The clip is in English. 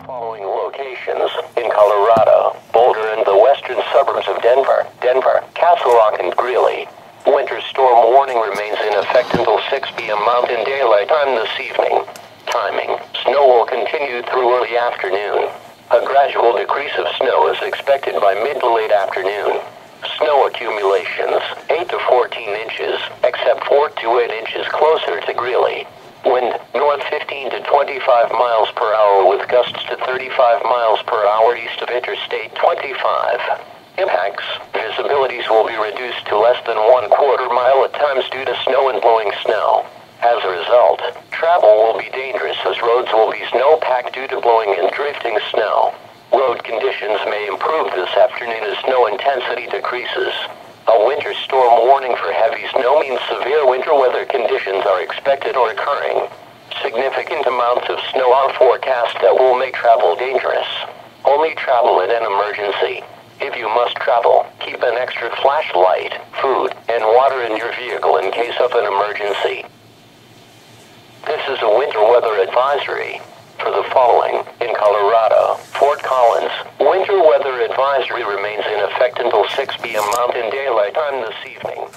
following locations in Colorado, Boulder, and the western suburbs of Denver, Castle Rock, and Greeley. Winter storm warning remains in effect until 6 p.m. Mountain Daylight Time this evening. Timing: snow will continue through early afternoon. A gradual decrease of snow is expected by mid to late afternoon. Snow accumulations, 8 to 14 inches, except 4 to 8 inches closer to Greeley. Wind, north 15 to 25 miles per hour with gusts to 35 miles per hour east of Interstate 25. Impacts: visibilities will be reduced to less than 1/4 mile at times due to snow and blowing snow. As a result, travel will be dangerous as roads will be snow-packed due to blowing and drifting snow. Road conditions may improve this afternoon as snow intensity decreases. A winter storm warning for heavy snow means severe winter weather conditions are expected or occurring. Significant amounts of snow are forecast that will make travel dangerous. Only travel in an emergency. If you must travel, keep an extra flashlight, food, and water in your vehicle in case of an emergency. This is a winter weather advisory. For the following, in Colorado, Fort Collins, winter weather advisory remains in effect until 6 p.m. Mountain Daylight Time this evening.